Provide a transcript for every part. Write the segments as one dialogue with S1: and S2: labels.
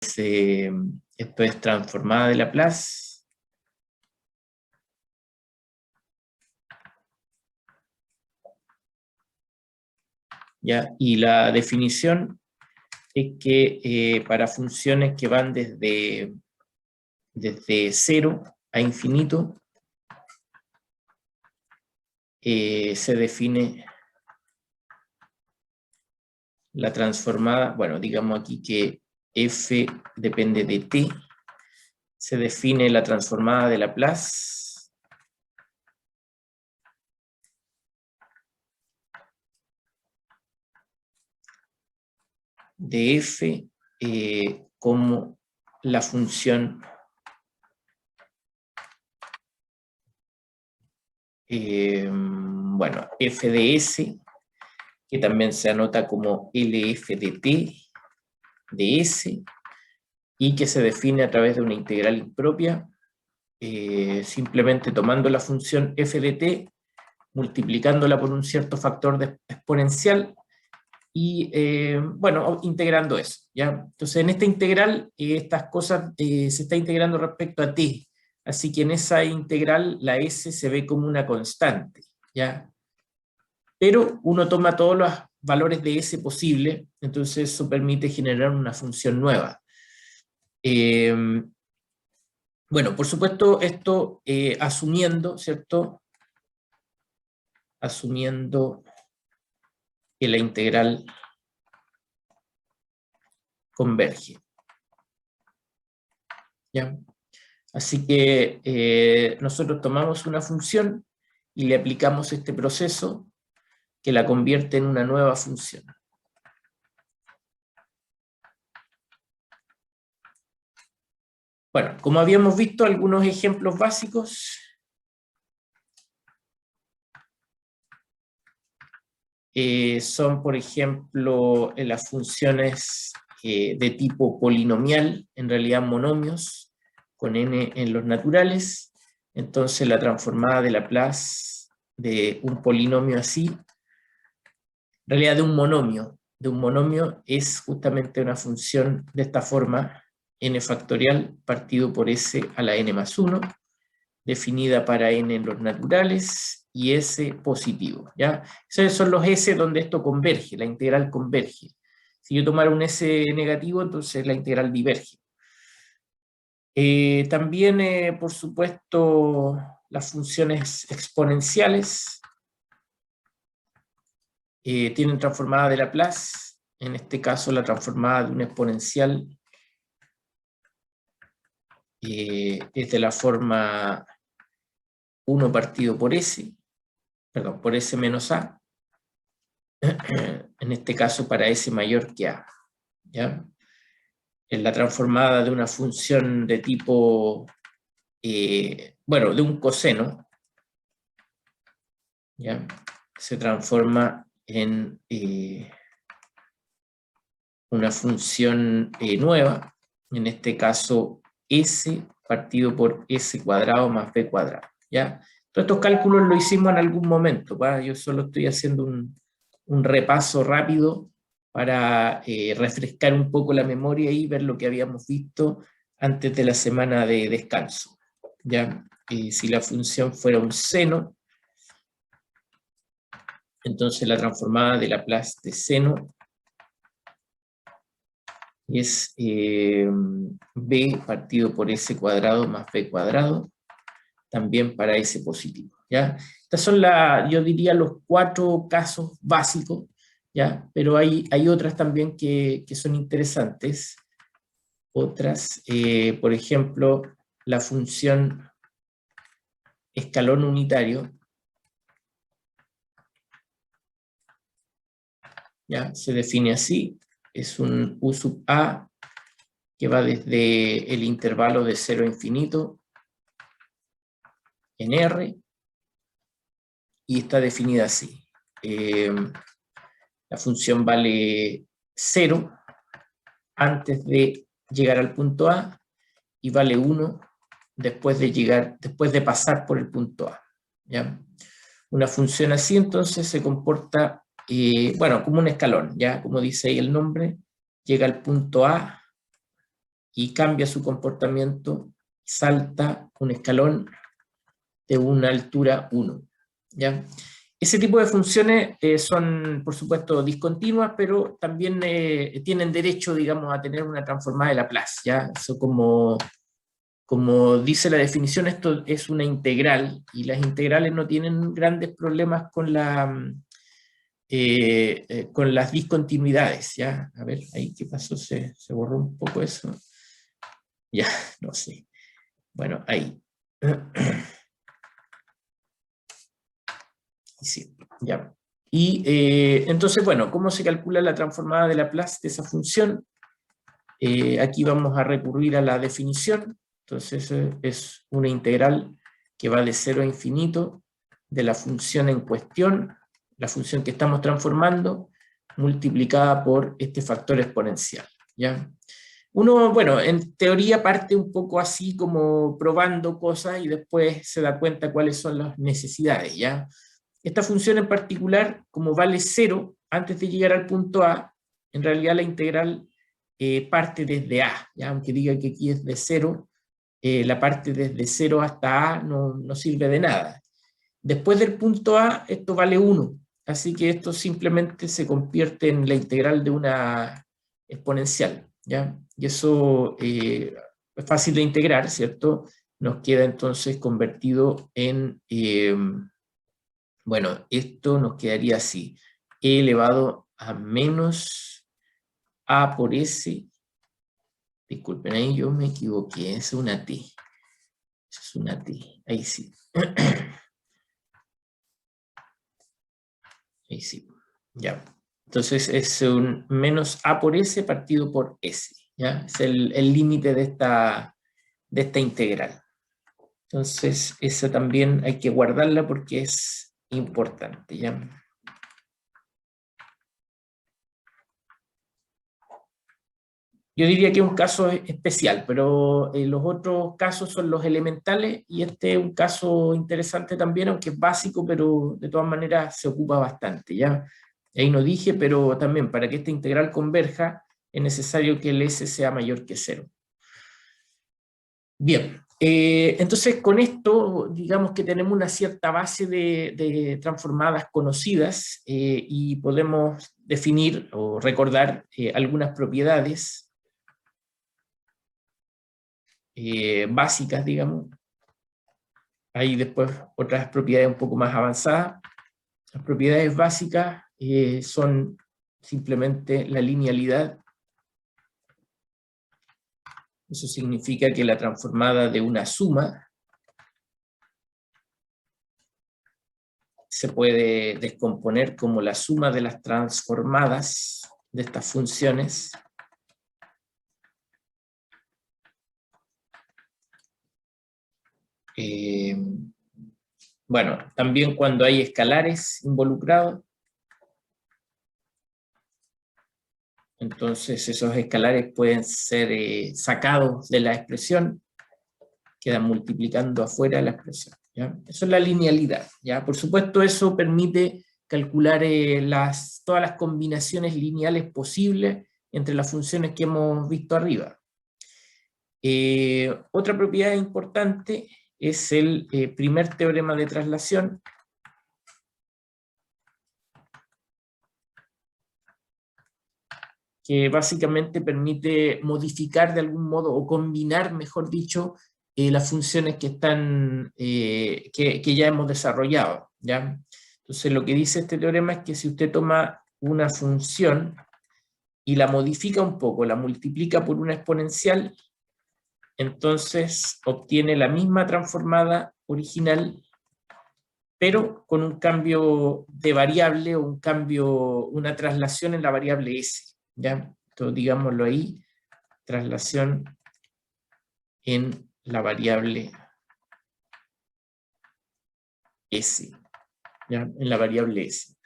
S1: Esto es transformada de Laplace. ¿Ya? Y la definición es que para funciones que van desde 0 a infinito, se define la transformada, bueno, digamos aquí que f depende de t, se define la transformada de Laplace de f como la función bueno, f de s, que también se anota como LF de t de s, y que se define a través de una integral impropia, simplemente tomando la función f de t, multiplicándola por un cierto factor exponencial, y bueno, integrando eso, ¿ya? Entonces en esta integral, estas cosas se está integrando respecto a t, así que en esa integral la s se ve como una constante, ¿ya? Pero uno toma todos los valores de s posible, entonces eso permite generar una función nueva. Bueno, por supuesto, esto asumiendo, ¿cierto? Asumiendo que la integral converge. ¿Ya? Así que nosotros tomamos una función y le aplicamos este proceso que la convierte en una nueva función. Bueno, como habíamos visto, algunos ejemplos básicos. Son, por ejemplo, las funciones de tipo polinomial, en realidad monomios, con n en los naturales. Entonces la transformada de Laplace de un polinomio así, en realidad de un monomio es justamente una función de esta forma, n factorial partido por s a la n más 1, definida para n en los naturales, y s positivo, ¿ya? Esos son los s donde esto converge, la integral converge. Si yo tomara un s negativo, entonces la integral diverge. También, por supuesto, las funciones exponenciales tienen transformada de Laplace, en este caso la transformada de un exponencial es de la forma 1 partido por s, perdón, por s menos a, en este caso para s mayor que a, ¿ya? En la transformada de una función de tipo, bueno, de un coseno, ¿ya? Se transforma en una función nueva, en este caso s partido por s cuadrado más b cuadrado, ¿ya? Todos estos cálculos lo hicimos en algún momento, ¿va? Yo solo estoy haciendo un repaso rápido para refrescar un poco la memoria y ver lo que habíamos visto antes de la semana de descanso, ¿ya? Si la función fuera un seno, entonces la transformada de Laplace de seno es b partido por s cuadrado más b cuadrado, también para s positivo, ¿ya? Estas son, yo diría, los 4 casos básicos, ¿ya? Pero hay otras también que son interesantes. Otras, por ejemplo, la función escalón unitario, ¿ya? Se define así, es un u sub a que va desde el intervalo de 0 a infinito en R, y está definida así. La función vale 0 antes de llegar al punto A y vale 1 después de pasar por el punto A, ¿ya? Una función así entonces se comporta, bueno, como un escalón, ¿ya? Como dice ahí el nombre, llega al punto A y cambia su comportamiento, salta un escalón de una altura 1. ¿Ya? Ese tipo de funciones son, por supuesto, discontinuas, pero también tienen derecho, digamos, a tener una transformada de Laplace. ¿Ya? Eso como dice la definición, esto es una integral, y las integrales no tienen grandes problemas con las discontinuidades. ¿Ya? A ver, ahí qué pasó, se borró un poco eso. Ya, no sé. Bueno, ahí. Sí, ya. Y entonces, bueno, ¿cómo se calcula la transformada de Laplace de esa función? Aquí vamos a recurrir a la definición. Entonces es una integral que va de 0 a infinito de la función en cuestión, la función que estamos transformando, multiplicada por este factor exponencial. ¿Ya? Uno, bueno, en teoría parte un poco así como probando cosas y después se da cuenta cuáles son las necesidades, ¿ya? Esta función en particular, como vale 0 antes de llegar al punto A, en realidad la integral parte desde A, ¿ya? Aunque diga que aquí es de 0, la parte desde 0 hasta A no sirve de nada. Después del punto A, esto vale 1, así que esto simplemente se convierte en la integral de una exponencial, ¿ya? Y eso es fácil de integrar, ¿cierto? Nos queda entonces convertido en, bueno, esto nos quedaría así, e elevado a menos a por s, disculpen, ahí yo me equivoqué, es una t, eso es una t, ahí sí. Ahí sí, ya. Entonces es un menos a por s partido por s, ¿ya? Es el límite de esta integral. Entonces esa también hay que guardarla porque es importante, ¿ya? Yo diría que es un caso especial, pero los otros casos son los elementales y este es un caso interesante también, aunque es básico, pero de todas maneras se ocupa bastante, ¿ya? Ahí no dije, pero también para que esta integral converja es necesario que el s sea mayor que 0. Bien, entonces con esto digamos que tenemos una cierta base de transformadas conocidas y podemos definir o recordar algunas propiedades básicas, digamos. Hay después otras propiedades un poco más avanzadas. Las propiedades básicas son simplemente la linealidad. Eso significa que la transformada de una suma se puede descomponer como la suma de las transformadas de estas funciones. Bueno, también cuando hay escalares involucrados, entonces esos escalares pueden ser sacados de la expresión, quedan multiplicando afuera la expresión, ¿ya? Eso es la linealidad, ¿ya? Por supuesto, eso permite calcular todas las combinaciones lineales posibles entre las funciones que hemos visto arriba. Otra propiedad importante es el primer teorema de traslación, que básicamente permite modificar de algún modo, o combinar, mejor dicho, las funciones que están, que ya hemos desarrollado, ¿ya? Entonces lo que dice este teorema es que si usted toma una función y la modifica un poco, la multiplica por una exponencial, entonces obtiene la misma transformada original, pero con un cambio de variable o un cambio, una traslación en la variable s, ¿ya? Entonces digámoslo ahí, traslación en la variable s, ¿ya? En la variable s.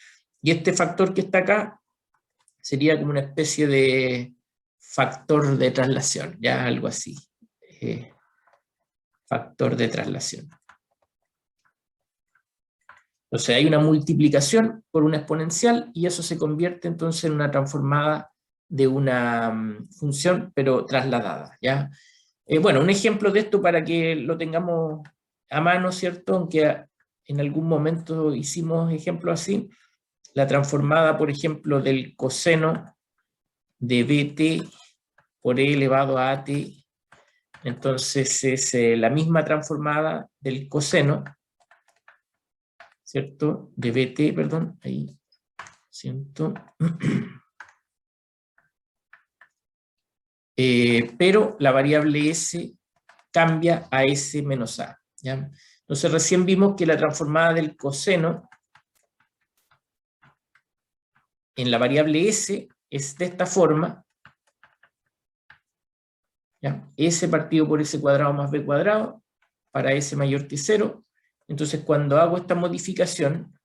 S1: Y este factor que está acá sería como una especie de factor de traslación, ya algo así. Factor de traslación. Entonces hay una multiplicación por una exponencial y eso se convierte entonces en una transformada de una función, pero trasladada, ¿ya? Bueno, un ejemplo de esto para que lo tengamos a mano, ¿cierto? Aunque en algún momento hicimos ejemplos así. La transformada, por ejemplo, del coseno de bt por e elevado a at. Entonces es la misma transformada del coseno, ¿cierto? De bt, perdón, ahí, siento. Pero la variable s cambia a s menos a, ¿ya? Entonces recién vimos que la transformada del coseno en la variable s es de esta forma, ¿ya? S partido por s cuadrado más b cuadrado para s mayor que 0. Entonces cuando hago esta modificación,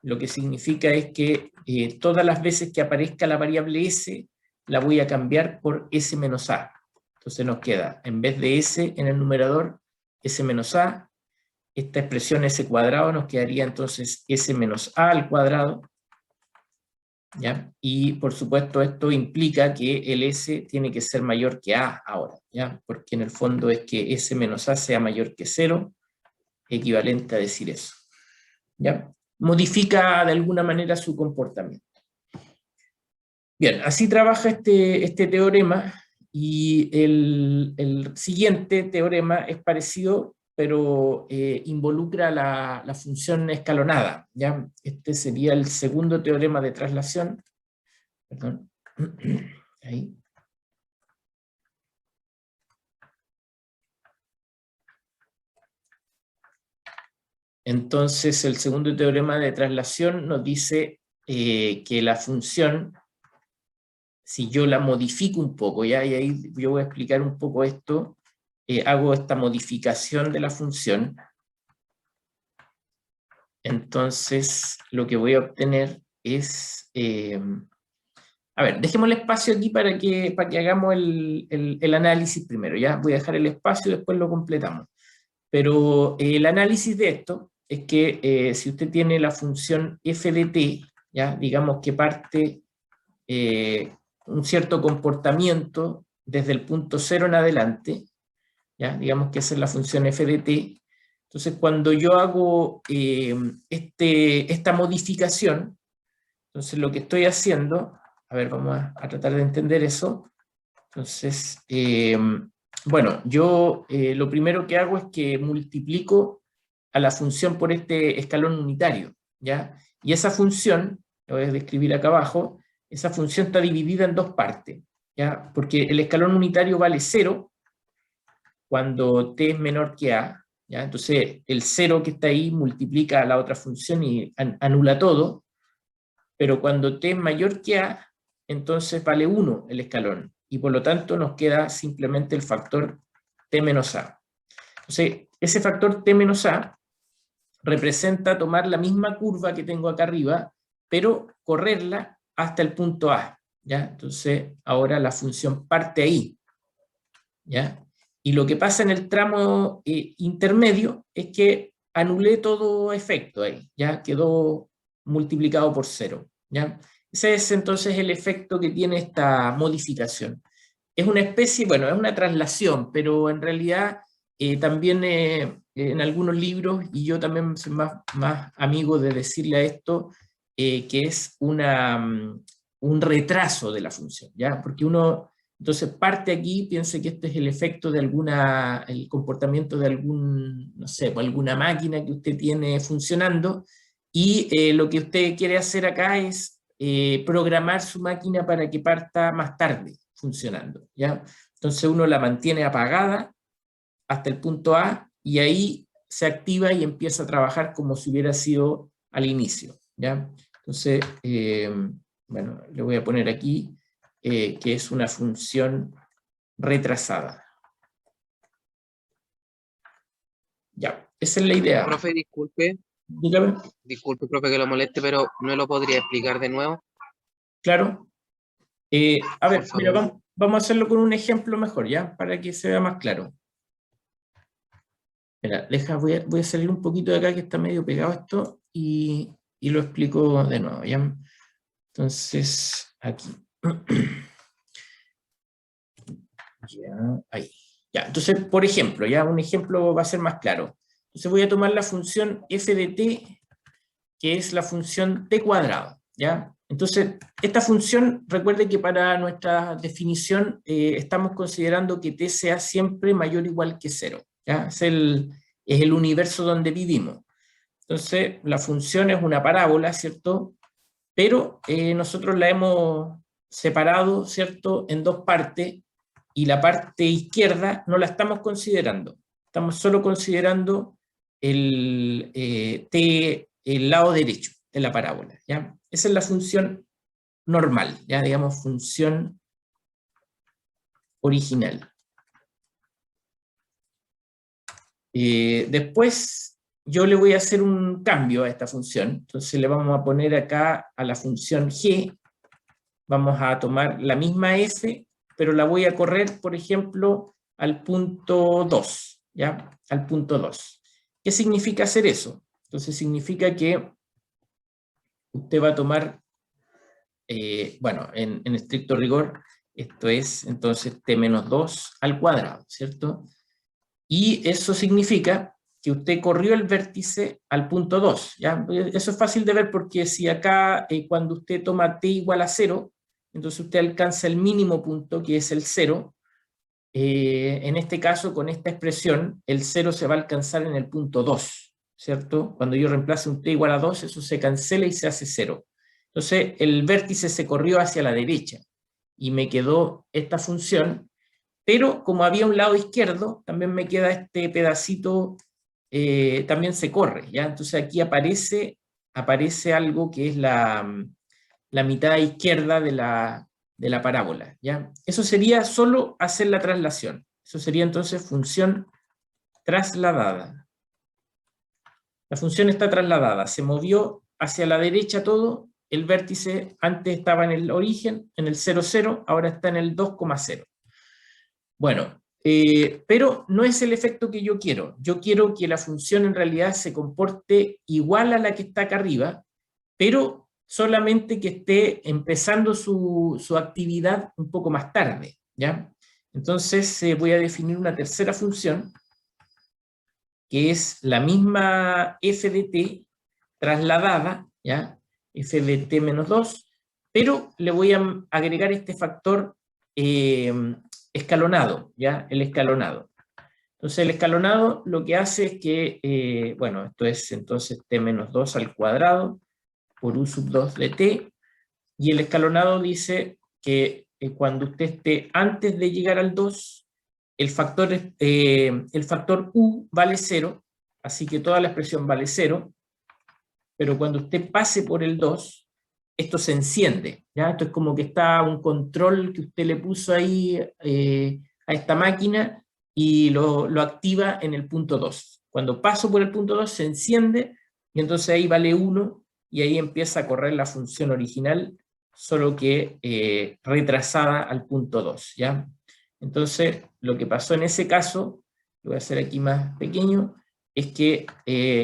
S1: lo que significa es que todas las veces que aparezca la variable s, la voy a cambiar por s menos a. Entonces nos queda, en vez de s en el numerador, s menos a. Esta expresión s cuadrado nos quedaría entonces s menos a al cuadrado, ¿ya? Y por supuesto esto implica que el s tiene que ser mayor que a ahora, ¿ya? Porque en el fondo es que s menos a sea mayor que 0, equivalente a decir eso, ¿ya? Modifica de alguna manera su comportamiento. Bien, así trabaja este teorema, y el siguiente teorema es parecido, pero involucra la función escalonada, ¿ya? Este sería el segundo teorema de traslación. Perdón. Ahí. Entonces, el segundo teorema de traslación nos dice que la función, si yo la modifico un poco, ¿ya? Y ahí yo voy a explicar un poco esto, hago esta modificación de la función, entonces lo que voy a obtener es... a ver, dejemos el espacio aquí para que hagamos el análisis primero, ¿ya? Voy a dejar el espacio y después lo completamos. Pero el análisis de esto es que si usted tiene la función f de t, ¿ya? Digamos que parte un cierto comportamiento desde el punto 0 en adelante, ¿ya? Digamos que esa es la función f de t. Entonces, cuando yo hago esta modificación, entonces lo que estoy haciendo, a ver, vamos a tratar de entender eso. Entonces, bueno, yo lo primero que hago es que multiplico a la función por este escalón unitario, ¿ya? Y esa función, lo voy a describir acá abajo, esa función está dividida en dos partes, ¿ya? Porque el escalón unitario vale 0 cuando t es menor que a, ¿ya? Entonces, el 0 que está ahí multiplica a la otra función y anula todo, pero cuando t es mayor que a, entonces vale 1 el escalón, y por lo tanto nos queda simplemente el factor t menos a. Entonces, ese factor t menos a representa tomar la misma curva que tengo acá arriba, pero correrla hasta el punto A, ¿ya? Entonces, ahora la función parte ahí, ¿ya? Y lo que pasa en el tramo intermedio es que anulé todo efecto ahí, ¿ya? Quedó multiplicado por 0, ¿ya? Ese es entonces el efecto que tiene esta modificación. Es una especie, bueno, es una traslación, pero en realidad también en algunos libros, y yo también soy más amigo de decirle a esto, que es un retraso de la función, ¿ya? Porque uno, entonces parte aquí, piense que este es el efecto de el comportamiento de no sé, alguna máquina que usted tiene funcionando, y lo que usted quiere hacer acá es programar su máquina para que parta más tarde funcionando, ¿ya? Entonces uno la mantiene apagada hasta el punto A, y ahí se activa y empieza a trabajar como si hubiera sido al inicio, ¿ya? Entonces, bueno, le voy a poner aquí que es una función retrasada. Ya, esa es la idea.
S2: Profe, disculpe.
S1: Dígame.
S2: Disculpe, profe, que lo moleste, pero ¿no lo podría explicar de nuevo?
S1: Claro. A ver,
S2: Por
S1: mira,
S2: favor.
S1: vamos a hacerlo con un ejemplo mejor, ¿ya? Para que se vea más claro. Mira, voy a salir un poquito de acá, que está medio pegado esto, y lo explico de nuevo, ¿ya? Entonces, aquí. Ya, ahí. Ya, entonces, por ejemplo, ya un ejemplo va a ser más claro. Entonces voy a tomar la función f de t, que es la función t cuadrado, ¿ya? Entonces, esta función, recuerde que para nuestra definición estamos considerando que t sea siempre mayor o igual que 0, ¿ya? Es el universo donde vivimos. Entonces, la función es una parábola, ¿cierto? Pero nosotros la hemos separado, ¿cierto?, en dos partes, y la parte izquierda no la estamos considerando. Estamos solo considerando el lado derecho de la parábola, ¿ya? Esa es la función normal, ya digamos función original. Después yo le voy a hacer un cambio a esta función, entonces le vamos a poner acá a la función g, vamos a tomar la misma f, pero la voy a correr, por ejemplo, al punto 2, ¿ya? Al punto 2. ¿Qué significa hacer eso? Entonces significa que usted va a tomar, bueno, en estricto rigor, esto es entonces t menos 2 al cuadrado, ¿cierto? Y eso significa que usted corrió el vértice al punto 2, ¿ya? Eso es fácil de ver porque si acá, cuando usted toma t igual a 0, entonces usted alcanza el mínimo punto, que es el 0. En este caso, con esta expresión, el 0 se va a alcanzar en el punto 2, ¿cierto? Cuando yo reemplace un t igual a 2, eso se cancela y se hace 0. Entonces, el vértice se corrió hacia la derecha y me quedó esta función, pero como había un lado izquierdo, también me queda este pedacito, también se corre, ¿ya? Entonces aquí aparece algo que es la mitad izquierda de la parábola, ¿ya? Eso sería solo hacer la traslación. Eso sería entonces función trasladada. La función está trasladada, se movió hacia la derecha todo, el vértice antes estaba en el origen, en el 0, 0, ahora está en el 2,0. Bueno, pero no es el efecto que yo quiero. Yo quiero que la función en realidad se comporte igual a la que está acá arriba, pero solamente que esté empezando su actividad un poco más tarde, ¿ya? Entonces voy a definir una tercera función, que es la misma f de t trasladada, ¿ya? F de t menos 2, pero le voy a agregar este factor escalonado, ¿ya? El escalonado. Entonces el escalonado lo que hace es que, bueno, esto es entonces t menos 2 al cuadrado por u sub 2 de t, y el escalonado dice que cuando usted esté antes de llegar al 2, el factor u vale 0, así que toda la expresión vale 0, pero cuando usted pase por el 2, esto se enciende, ¿ya? Esto es como que está un control que usted le puso ahí a esta máquina y lo activa en el punto 2. Cuando paso por el punto 2 se enciende y entonces ahí vale 1 y ahí empieza a correr la función original, solo que retrasada al punto 2, ¿ya? Entonces, lo que pasó en ese caso, lo voy a hacer aquí más pequeño, es que,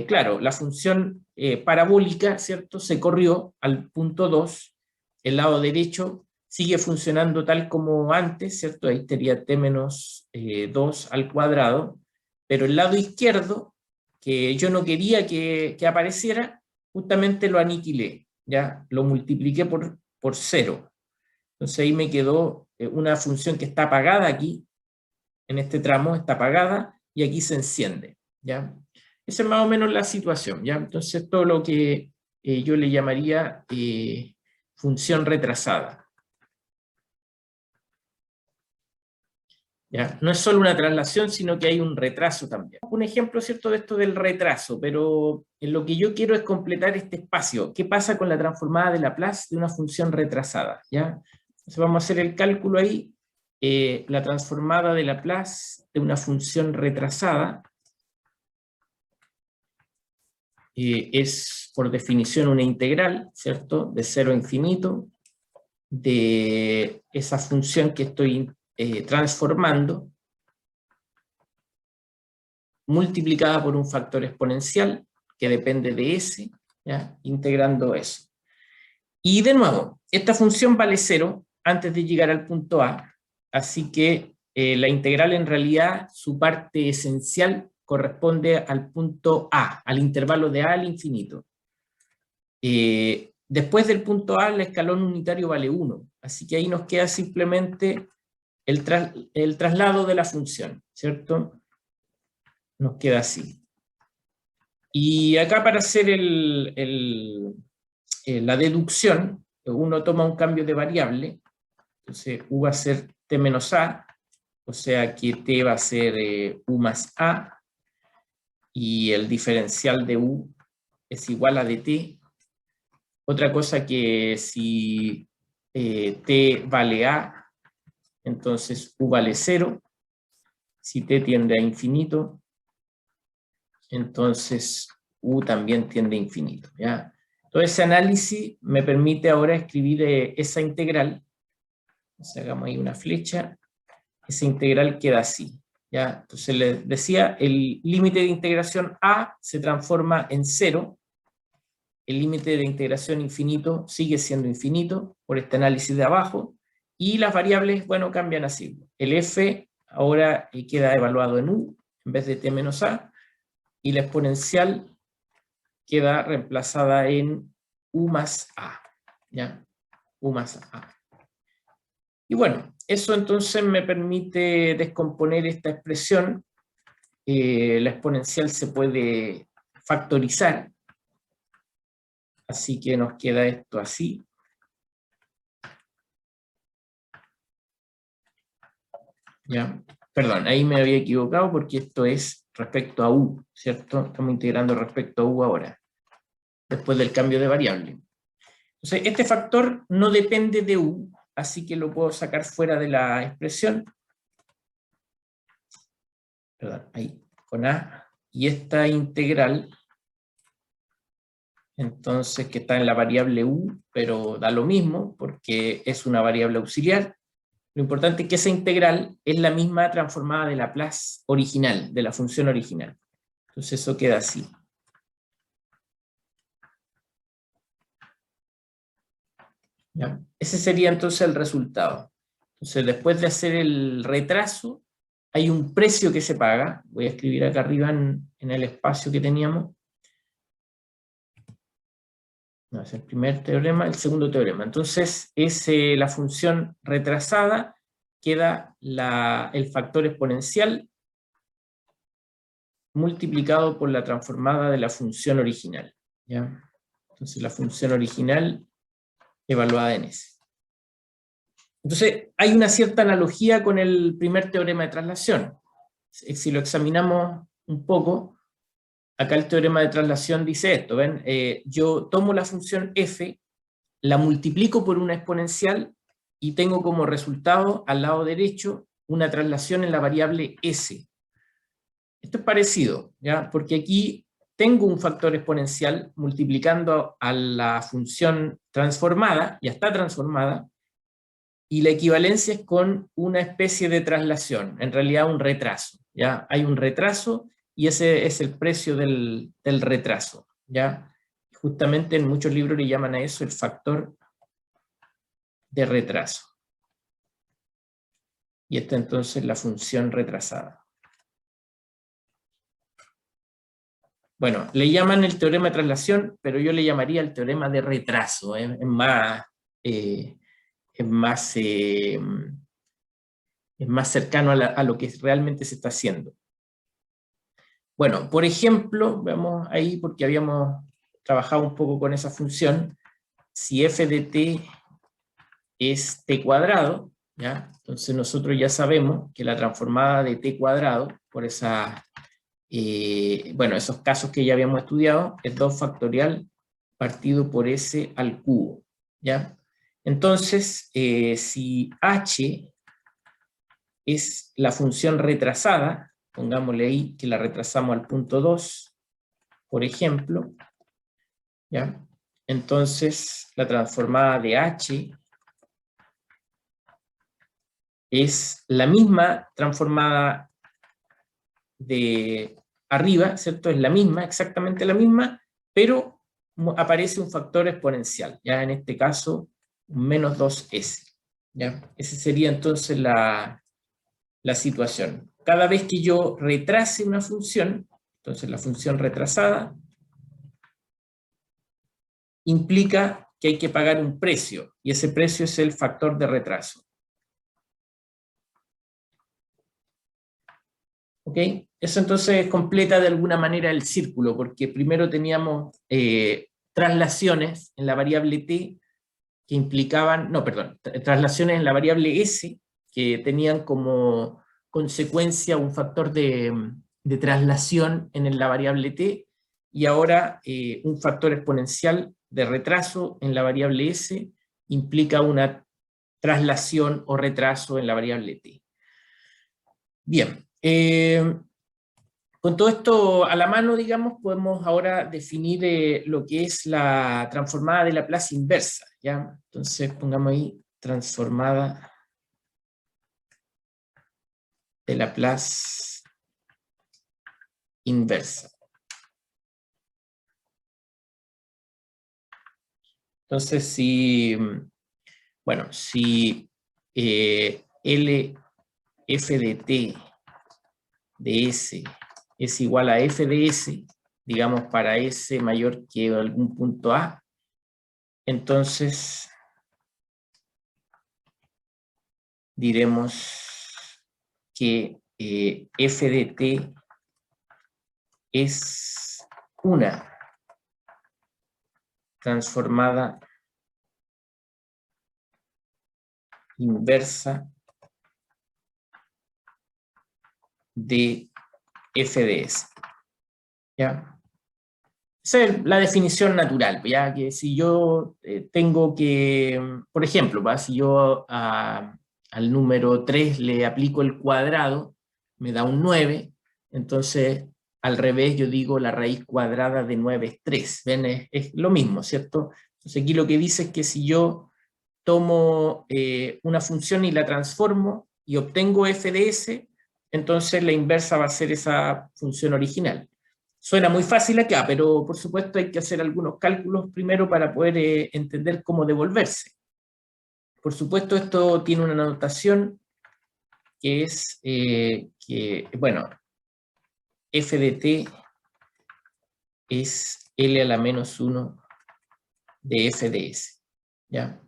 S1: claro, la función parabólica, ¿cierto?, se corrió al punto 2, el lado derecho sigue funcionando tal como antes, ¿cierto?, ahí sería t menos 2 al cuadrado, pero el lado izquierdo, que yo no quería que apareciera, justamente lo aniquilé, ¿ya? Lo multipliqué por 0. Entonces ahí me quedó una función que está apagada aquí, en este tramo está apagada, y aquí se enciende, ¿ya? Esa es más o menos la situación, ¿ya? Entonces todo lo que yo le llamaría función retrasada. ¿Ya? No es solo una traslación, sino que hay un retraso también. Un ejemplo, ¿cierto?, de esto del retraso, pero lo que yo quiero es completar este espacio. ¿Qué pasa con la transformada de Laplace de una función retrasada? ¿Ya? Entonces vamos a hacer el cálculo ahí. La transformada de Laplace de una función retrasada es, por definición, una integral, ¿cierto?, de 0 a infinito, de esa función que estoy transformando, multiplicada por un factor exponencial que depende de S, ¿ya?, integrando eso. Y de nuevo, esta función vale 0 antes de llegar al punto A, así que la integral en realidad, su parte esencial corresponde al punto A, al intervalo de A al infinito. Después del punto A, el escalón unitario vale 1, así que ahí nos queda simplemente el traslado de la función, ¿cierto? Nos queda así. Y acá para hacer la deducción, uno toma un cambio de variable, entonces u va a ser t menos a, o sea que t va a ser u más a, y el diferencial de u es igual a dt. Otra cosa que si t vale a, entonces u vale 0. Si t tiende a infinito, entonces u también tiende a infinito, ¿ya? Todo ese análisis me permite ahora escribir esa integral. Entonces hagamos ahí una flecha. Esa integral queda así, ¿ya? Entonces les decía, el límite de integración a se transforma en 0. El límite de integración infinito sigue siendo infinito por este análisis de abajo. Y las variables, bueno, cambian así. El f ahora queda evaluado en u en vez de t menos a. Y la exponencial queda reemplazada en u más a, ¿ya? U más a. Y bueno, eso entonces me permite descomponer esta expresión. La exponencial se puede factorizar, así que nos queda esto así. ¿Ya? Perdón, ahí me había equivocado porque esto es respecto a u, ¿cierto? Estamos integrando respecto a u ahora, después del cambio de variable. Entonces, este factor no depende de u, así que lo puedo sacar fuera de la expresión. Perdón, ahí, con a. Y esta integral, entonces, que está en la variable u, pero da lo mismo, porque es una variable auxiliar. Lo importante es que esa integral es la misma transformada de Laplace original, de la función original. Entonces eso queda así. ¿Ya? Ese sería entonces el resultado. Entonces después de hacer el retraso, hay un precio que se paga. Voy a escribir acá arriba en el espacio que teníamos. No, es el primer teorema, el segundo teorema. Entonces es la función retrasada, queda el factor exponencial multiplicado por la transformada de la función original, ¿ya? Entonces la función original evaluada en S. Entonces hay una cierta analogía con el primer teorema de traslación. Si lo examinamos un poco, acá el teorema de traslación dice esto, ¿ven? Yo tomo la función f, la multiplico por una exponencial y tengo como resultado al lado derecho una traslación en la variable s. Esto es parecido, ¿ya? Porque aquí tengo un factor exponencial multiplicando a la función transformada, ya está transformada, y la equivalencia es con una especie de traslación, en realidad un retraso, ¿ya? Hay un retraso y ese es el precio del retraso, ¿ya? Justamente en muchos libros le llaman a eso el factor de retraso. Y esta entonces es la función retrasada. Bueno, le llaman el teorema de traslación, pero yo le llamaría el teorema de retraso. Es más cercano a lo que realmente se está haciendo. Bueno, por ejemplo, veamos ahí, porque habíamos trabajado un poco con esa función, si f de t es t cuadrado, ¿ya? Entonces nosotros ya sabemos que la transformada de t cuadrado, por esa... bueno, esos casos que ya habíamos estudiado, es 2 factorial partido por s al cubo, ¿ya? Entonces, si h es la función retrasada, pongámosle ahí que la retrasamos al punto 2, por ejemplo, ¿ya? Entonces, la transformada de h es la misma transformada de arriba, ¿cierto? Es la misma, exactamente la misma, pero aparece un factor exponencial, ya en este caso un menos 2s. ¿Ya? Esa sería entonces la situación. Cada vez que yo retrase una función, entonces la función retrasada, implica que hay que pagar un precio, y ese precio es el factor de retraso. ¿Ok? Eso entonces completa de alguna manera el círculo, porque primero teníamos traslaciones en la variable t que implicaban, no, perdón, traslaciones en la variable s que tenían como consecuencia un factor de traslación en la variable t, y ahora un factor exponencial de retraso en la variable s implica una traslación o retraso en la variable t. Bien, con todo esto a la mano, digamos, podemos ahora definir lo que es la transformada de Laplace inversa, ¿ya? Entonces pongamos ahí transformada de Laplace inversa. Entonces, si L f de t de S es igual a f de S, digamos para S mayor que algún punto A, entonces diremos que f de t es una transformada inversa de f de s. ¿Ya? Esa es la definición natural, ya que si yo tengo que, por ejemplo, si yo al número 3 le aplico el cuadrado, me da un 9, entonces al revés yo digo la raíz cuadrada de 9 es 3, ¿ven? Es lo mismo, ¿cierto? Entonces aquí lo que dice es que si yo tomo una función y la transformo y obtengo f de s, entonces la inversa va a ser esa función original. Suena muy fácil acá, pero por supuesto hay que hacer algunos cálculos primero para poder entender cómo devolverse. Por supuesto esto tiene una notación que es bueno, f de t es L a la menos 1 de f de s. ¿Ya?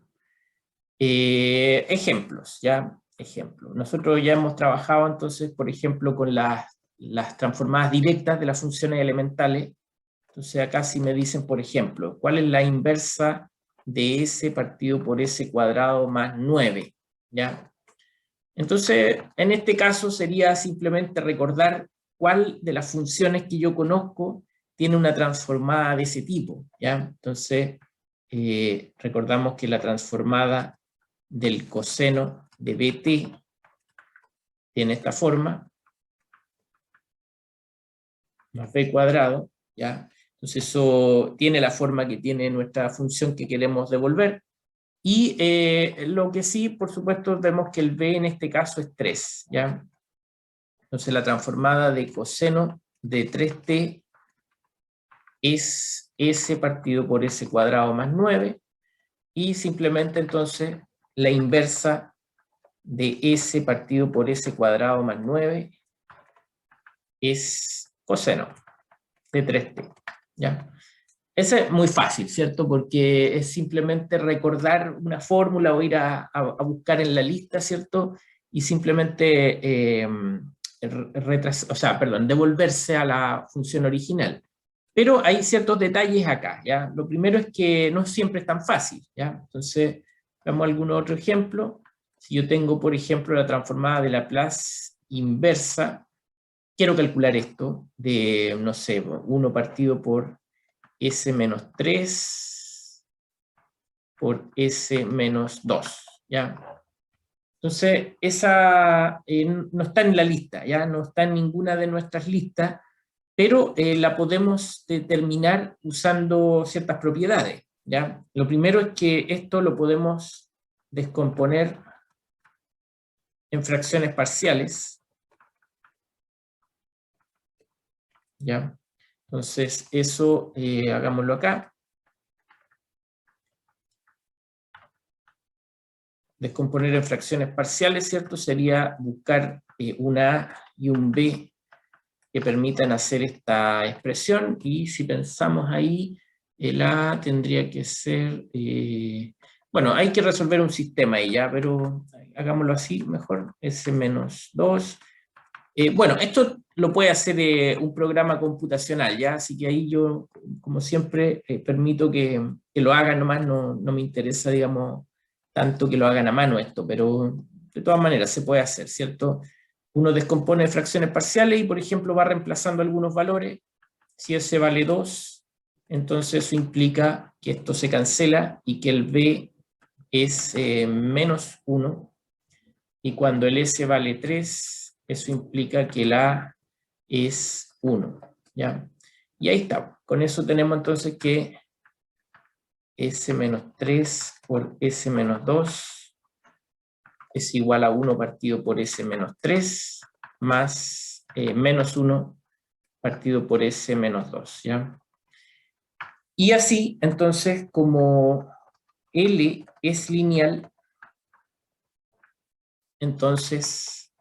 S1: Ejemplos, ¿ya? Ejemplo. Nosotros ya hemos trabajado entonces, por ejemplo, con las transformadas directas de las funciones elementales. Entonces acá si me dicen, por ejemplo, ¿cuál es la inversa de s partido por s cuadrado más 9? ¿Ya? Entonces, en este caso sería simplemente recordar cuál de las funciones que yo conozco tiene una transformada de ese tipo, ¿ya? Entonces, recordamos que la transformada del coseno de bt tiene esta forma, más b cuadrado, ¿ya? Entonces eso tiene la forma que tiene nuestra función que queremos devolver, y lo que sí, por supuesto, vemos que el b en este caso es 3, ¿ya? Entonces la transformada de coseno de 3t es s partido por s cuadrado más 9, y simplemente entonces la inversa de s partido por s cuadrado más 9 es coseno de 3t, ¿ya? Ese es muy fácil, ¿cierto? Porque es simplemente recordar una fórmula o ir a buscar en la lista, ¿cierto? Y simplemente devolverse a la función original. Pero hay ciertos detalles acá, ¿ya? Lo primero es que no siempre es tan fácil, ¿ya? Entonces, veamos algún otro ejemplo. Si yo tengo, por ejemplo, la transformada de Laplace inversa, quiero calcular esto de, no sé, 1 partido por s menos 3 por s menos 2, ¿ya? Entonces, esa no está en la lista, ¿ya? No está en ninguna de nuestras listas, pero la podemos determinar usando ciertas propiedades, ¿ya? Lo primero es que esto lo podemos descomponer en fracciones parciales, ¿ya? Entonces, eso hagámoslo acá. descomponer en fracciones parciales, ¿cierto? Sería buscar una A y un B que permitan hacer esta expresión, y si pensamos ahí, el A tendría que ser, bueno, hay que resolver un sistema ahí ya, pero hagámoslo así mejor, S menos 2. Bueno, esto lo puede hacer un programa computacional, ¿ya? Así que ahí yo, como siempre, permito que lo hagan nomás, no me interesa, digamos, tanto que lo hagan a mano esto, pero de todas maneras se puede hacer, ¿cierto? Uno descompone fracciones parciales y, por ejemplo, va reemplazando algunos valores. Si S vale 2, entonces eso implica que esto se cancela y que el B es menos 1. Y cuando el S vale 3, eso implica que el A es 1. ¿Ya? Y ahí está. Con eso tenemos entonces que S menos 3 por S menos 2 es igual a 1 partido por S menos 3 más menos 1 partido por S menos 2, ¿ya? Y así, entonces, como L es lineal, entonces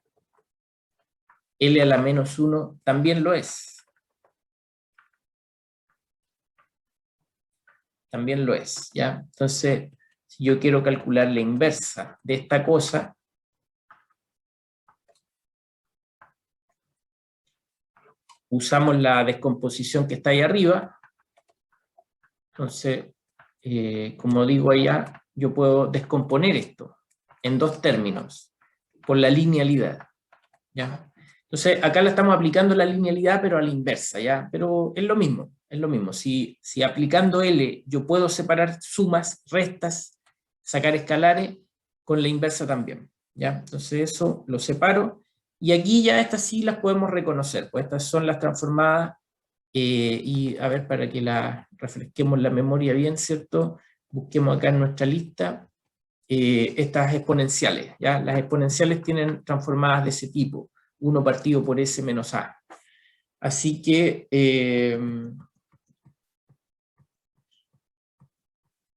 S1: L a la menos 1 también lo es. También lo es, ¿ya? Entonces, si yo quiero calcular la inversa de esta cosa, usamos la descomposición que está ahí arriba. Entonces, como digo allá, yo puedo descomponer esto en dos términos, por la linealidad, ¿ya? Entonces, acá le estamos aplicando la linealidad, pero a la inversa, ¿ya? Pero es lo mismo, es lo mismo. Si aplicando L yo puedo separar sumas, restas, sacar escalares, con la inversa también, ¿ya? Entonces eso lo separo, y aquí ya estas sí las podemos reconocer, pues estas son las transformadas, y a ver, para que la refresquemos la memoria bien, ¿cierto? Busquemos acá en nuestra lista estas exponenciales, ¿ya? Las exponenciales tienen transformadas de ese tipo, 1 partido por S menos A. Así que, en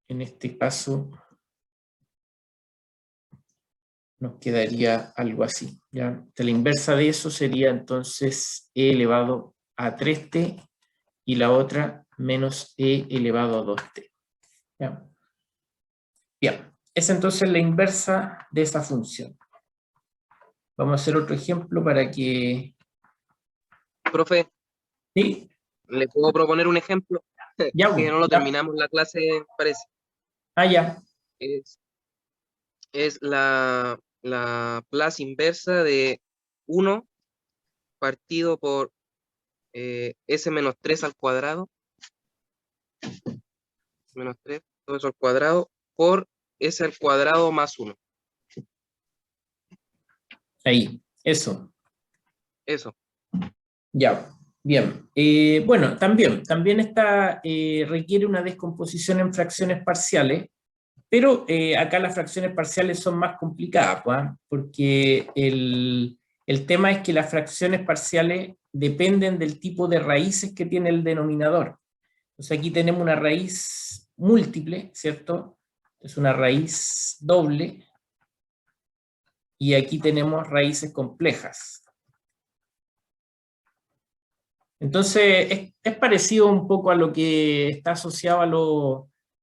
S1: este caso, nos quedaría algo así, ¿ya? Entonces, la inversa de eso sería entonces E elevado a 3t, y la otra menos E elevado a 2t, ¿ya? Bien, es entonces la inversa de esa función. Vamos a hacer otro ejemplo para que...
S2: Profe,
S1: ¿Sí?
S2: ¿le puedo proponer un ejemplo?
S1: Ya,
S2: Que no lo
S1: ya.
S2: terminamos la clase, parece.
S1: Ah, ya.
S2: Es la plaza inversa de 1 partido por S menos 3 al cuadrado, menos 3, todo eso al cuadrado, por S al cuadrado más 1.
S1: Ahí, eso.
S2: Eso.
S1: Ya, bien. Bueno, también esta requiere una descomposición en fracciones parciales, pero acá las fracciones parciales son más complicadas, pues, ¿ah? Porque el tema es que las fracciones parciales dependen del tipo de raíces que tiene el denominador. Entonces aquí tenemos una raíz múltiple, ¿cierto? Es una raíz doble, y aquí tenemos raíces complejas. Entonces, es parecido un poco a lo que está asociado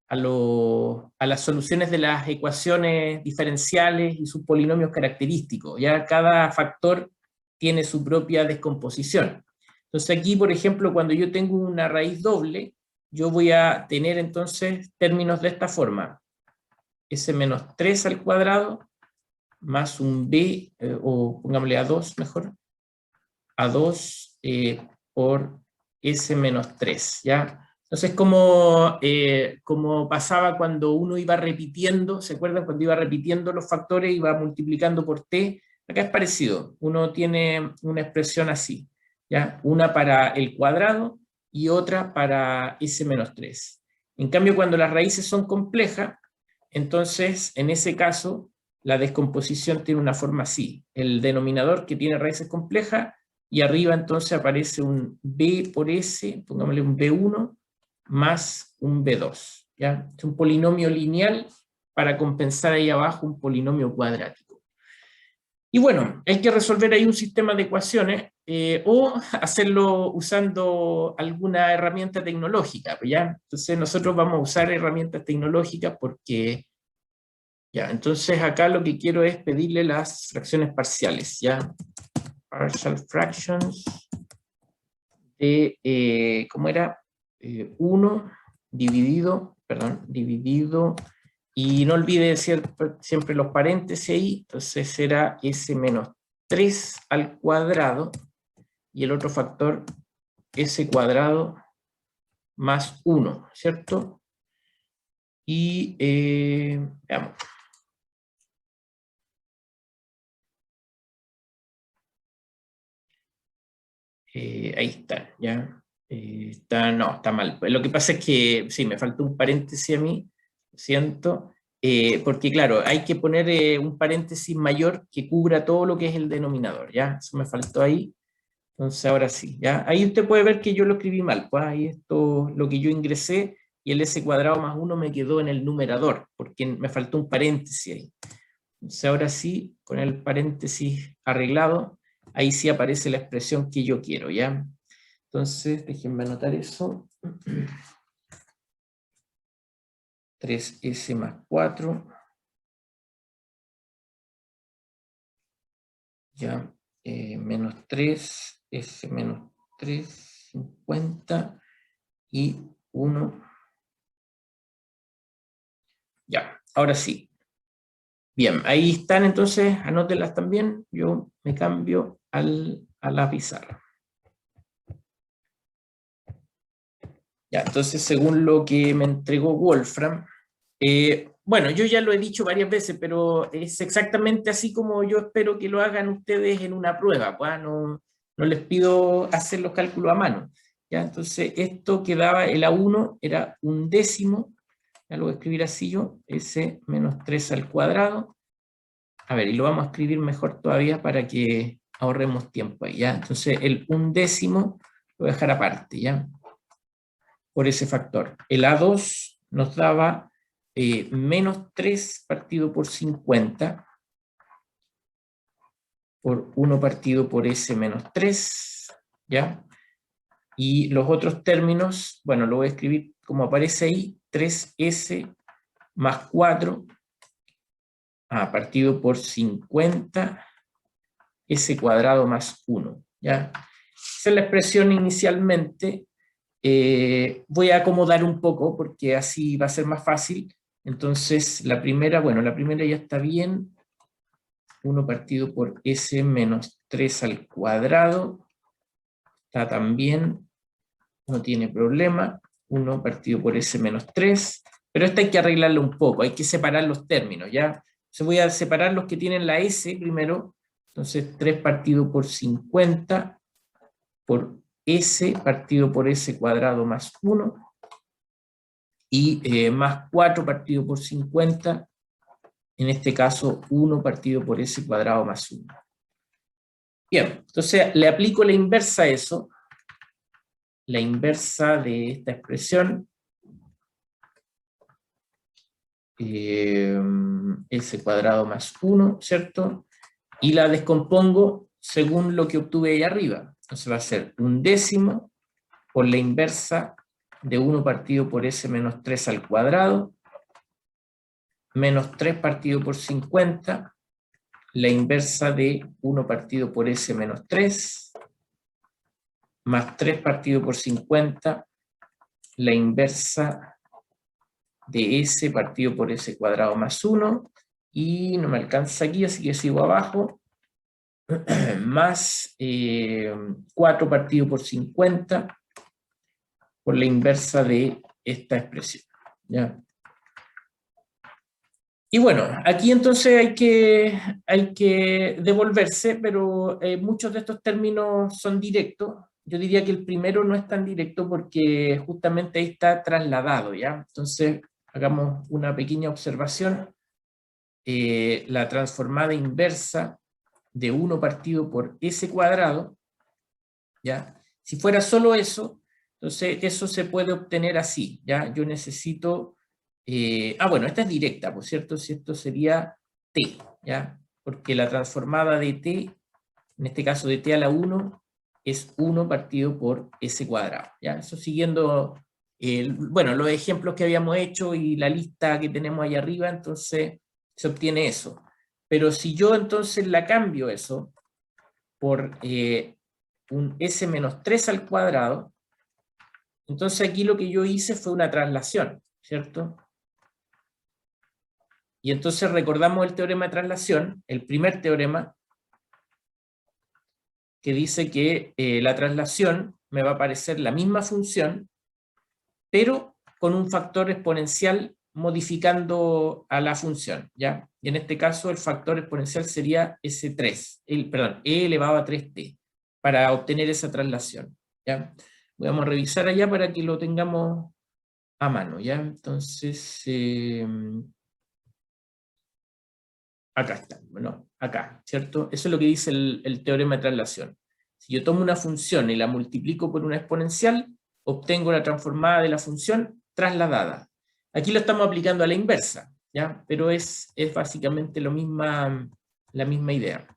S1: a las soluciones de las ecuaciones diferenciales y sus polinomios característicos. Ya cada factor tiene su propia descomposición. Entonces aquí, por ejemplo, cuando yo tengo una raíz doble, yo voy a tener entonces términos de esta forma. S menos 3 al cuadrado más un B, o pongámosle A2 mejor, A2 por S menos 3, ¿ya? Entonces, como pasaba cuando uno iba repitiendo, ¿se acuerdan? Cuando iba repitiendo los factores, iba multiplicando por t. Acá es parecido, uno tiene una expresión así, ¿ya? Una para el cuadrado y otra para S menos 3. En cambio, cuando las raíces son complejas, entonces, en ese caso, la descomposición tiene una forma así. El denominador que tiene raíces complejas, y arriba entonces aparece un B por S, pongámosle un B1, más un B2, ¿ya? Es un polinomio lineal para compensar ahí abajo un polinomio cuadrático. Y bueno, hay que resolver ahí un sistema de ecuaciones o hacerlo usando alguna herramienta tecnológica, ¿ya? Entonces nosotros vamos a usar herramientas tecnológicas porque, ya, entonces acá lo que quiero es pedirle las fracciones parciales, ¿ya? Partial fractions de, ¿cómo era? 1 dividido, y no olvide siempre los paréntesis ahí, entonces será s menos 3 al cuadrado, y el otro factor s cuadrado más 1, ¿cierto? Y veamos. Ahí está, ¿ya? No, está mal. Lo que pasa es que, sí, me faltó un paréntesis a mí, lo siento, porque claro, hay que poner un paréntesis mayor que cubra todo lo que es el denominador, ¿ya? Eso me faltó ahí. Entonces ahora sí, ¿ya? Ahí usted puede ver que yo lo escribí mal, pues ahí esto, lo que yo ingresé, y el s cuadrado más 1 me quedó en el numerador, porque me faltó un paréntesis ahí. Entonces ahora sí, con el paréntesis arreglado, ahí sí aparece la expresión que yo quiero, ¿ya? Entonces, déjenme anotar eso. 3s más 4. Ya, menos 3, s menos 3, 50 y 1. Ya, ahora sí. Bien, ahí están, entonces, anótenlas también. Yo me cambio a la pizarra. Ya, entonces, según lo que me entregó Wolfram, bueno, yo ya lo he dicho varias veces, pero es exactamente así como yo espero que lo hagan ustedes en una prueba, pues, no les pido hacer los cálculos a mano. ¿Ya? Entonces, esto que daba el A1 era 1/10, ya lo voy a escribir así yo, S menos 3 al cuadrado. A ver, y lo vamos a escribir mejor todavía para que ahorremos tiempo ahí, ¿ya? Entonces, el 1/10 lo voy a dejar aparte, ¿ya? Por ese factor. El A2 nos daba menos 3 partido por 50 por 1 partido por S menos 3, ¿ya? Y los otros términos, bueno, lo voy a escribir como aparece ahí, 3S más 4 partido por 50 S cuadrado más 1, ¿ya? Esa es la expresión inicialmente. Voy a acomodar un poco porque así va a ser más fácil. Entonces, la primera ya está bien. 1 partido por S menos 3 al cuadrado. Está también, no tiene problema. 1 partido por S menos 3. Pero esta hay que arreglarlo un poco, hay que separar los términos, ¿ya? Entonces voy a separar los que tienen la S primero. Entonces, 3 partido por 50 por S partido por S cuadrado más 1. Y más 4 partido por 50, en este caso 1 partido por S cuadrado más 1. Bien, entonces le aplico la inversa a eso, la inversa de esta expresión, S cuadrado más 1, ¿cierto? Y la descompongo según lo que obtuve ahí arriba. Entonces va a ser 1/10 por la inversa de 1 partido por S menos 3 al cuadrado, menos 3 partido por 50, la inversa de 1 partido por S menos 3, más 3 partido por 50, la inversa de S partido por S cuadrado más 1, y no me alcanza aquí, así que sigo abajo, más 4 partido por 50, por la inversa de esta expresión, ¿ya? Y bueno, aquí entonces hay que devolverse, pero muchos de estos términos son directos. Yo diría que el primero no es tan directo porque justamente ahí está trasladado, ¿ya? Entonces, hagamos una pequeña observación. La transformada inversa de 1 partido por S cuadrado, ¿ya? Si fuera solo eso, entonces eso se puede obtener así, ¿ya? Yo necesito bueno, esta es directa, por cierto, si esto sería t, ¿ya? Porque la transformada de t, en este caso de t a la 1, es 1 partido por s cuadrado, ¿ya? Eso siguiendo, bueno, los ejemplos que habíamos hecho y la lista que tenemos ahí arriba, entonces se obtiene eso. Pero si yo entonces la cambio eso por un s menos 3 al cuadrado, entonces aquí lo que yo hice fue una traslación, ¿cierto? Y entonces recordamos el teorema de traslación, el primer teorema, que dice que la traslación me va a aparecer la misma función, pero con un factor exponencial modificando a la función, ¿ya? Y en este caso el factor exponencial sería S3, perdón, e elevado a 3t, para obtener esa traslación, ¿ya? Vamos a revisar allá para que lo tengamos a mano, ¿ya? Entonces, acá está, bueno, acá, ¿cierto? Eso es lo que dice el teorema de traslación. Si yo tomo una función y la multiplico por una exponencial, obtengo la transformada de la función trasladada. Aquí lo estamos aplicando a la inversa, ¿ya? Pero es básicamente la misma idea.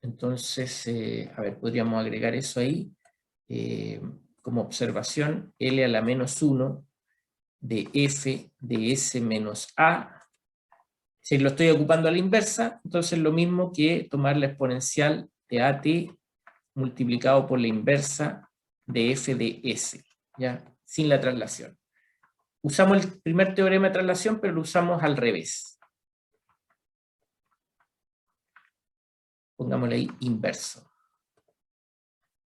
S1: Entonces, a ver, podríamos agregar eso ahí. Como observación, L a la menos 1 de f de s menos a. Si lo estoy ocupando a la inversa, entonces lo mismo que tomar la exponencial de at multiplicado por la inversa de f de s, ¿ya? Sin la traslación. Usamos el primer teorema de traslación, pero lo usamos al revés. Pongámosle ahí inverso.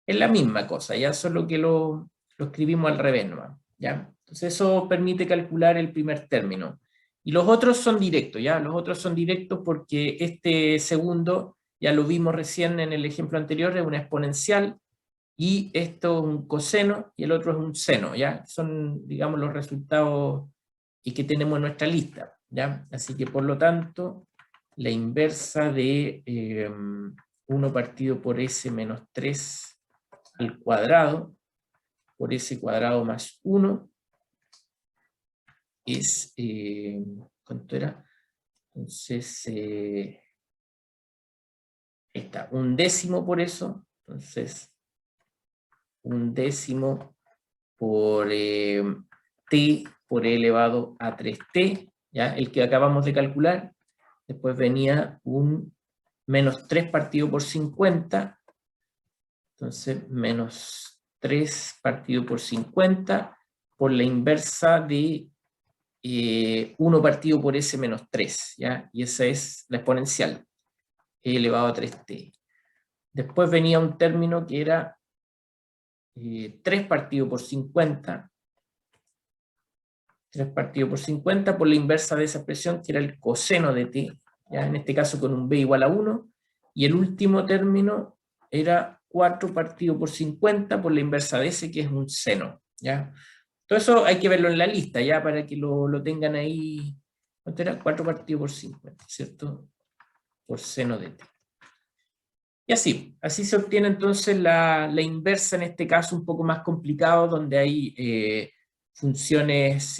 S1: Es la misma cosa, ya solo que lo escribimos al revés, ¿no? ¿Ya? Entonces eso permite calcular el primer término. Y los otros son directos, ¿ya? Los otros son directos porque este segundo, ya lo vimos recién en el ejemplo anterior, es una exponencial, y esto es un coseno, y el otro es un seno, ¿ya? Son, digamos, los resultados que tenemos en nuestra lista, ¿ya? Así que, por lo tanto, la inversa de 1 partido por s menos 3 al cuadrado, por s cuadrado más 1, es, ¿cuánto era? Entonces, ahí está, 1/10 por eso, entonces, 1/10 por t por e elevado a 3t, ¿ya? El que acabamos de calcular. Después venía un menos 3 partido por 50, entonces menos 3 partido por 50 por la inversa de 1 partido por s menos 3, ¿ya? Y esa es la exponencial, e elevado a 3t. Después venía un término que era 3 partido por 50, 3 partido por 50 por la inversa de esa expresión, que era el coseno de t, ¿ya? En este caso con un b igual a 1, y el último término era 4 partido por 50 por la inversa de ese, que es un seno, ¿ya? Todo eso hay que verlo en la lista, ya, para que lo tengan ahí. ¿Cuánto era? 4 partido por 50, ¿cierto? Por seno de t. Y así se obtiene entonces la inversa, en este caso un poco más complicado, donde hay funciones,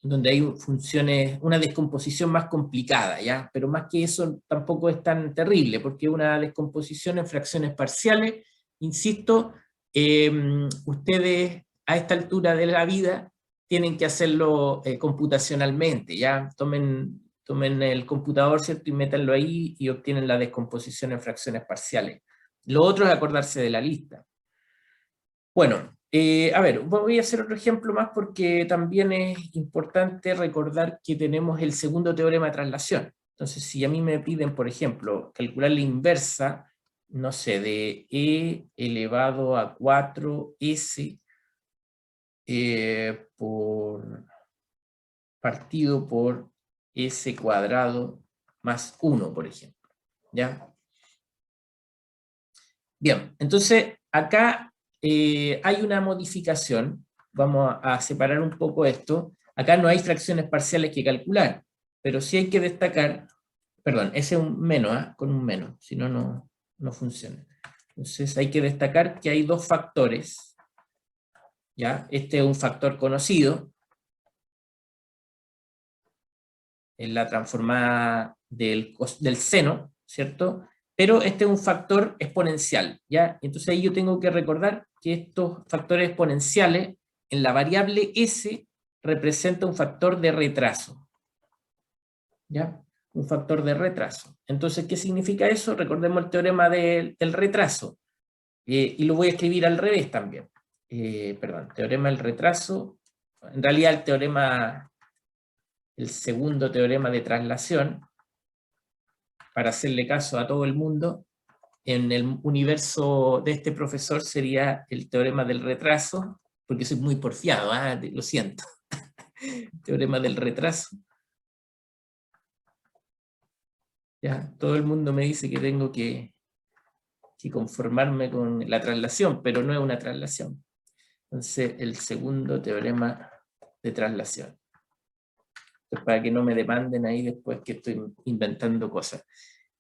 S1: una descomposición más complicada, ¿ya? Pero más que eso tampoco es tan terrible, porque una descomposición en fracciones parciales, insisto, ustedes a esta altura de la vida tienen que hacerlo computacionalmente, ¿ya? Tomen el computador, ¿cierto? Y métanlo ahí y obtienen la descomposición en fracciones parciales. Lo otro es acordarse de la lista. Bueno, a ver, voy a hacer otro ejemplo más porque también es importante recordar que tenemos el segundo teorema de traslación. Entonces, si a mí me piden, por ejemplo, calcular la inversa, no sé, de e elevado a 4s por partido por s cuadrado más 1, por ejemplo, ¿ya? Bien, entonces acá hay una modificación. Vamos a separar un poco esto. Acá no hay fracciones parciales que calcular, pero sí hay que destacar, perdón, ese es un menos, con un menos, si no, no funciona. Entonces hay que destacar que hay dos factores ¿ya? Este es un factor conocido, en la transformada del seno, ¿cierto? Pero este es un factor exponencial, ¿ya? Entonces ahí yo tengo que recordar que estos factores exponenciales en la variable s representa un factor de retraso, ¿ya? Un factor de retraso. Entonces, ¿qué significa eso? Recordemos el teorema del retraso, y lo voy a escribir al revés también. Perdón, teorema del retraso, en realidad el teorema, el segundo teorema de traslación, para hacerle caso a todo el mundo, en el universo de este profesor sería el teorema del retraso, porque soy muy porfiado, lo siento. Teorema del retraso. Ya, todo el mundo me dice que tengo que conformarme con la traslación, pero no es una traslación. Entonces, el segundo teorema de traslación. Entonces, para que no me demanden ahí después que estoy inventando cosas.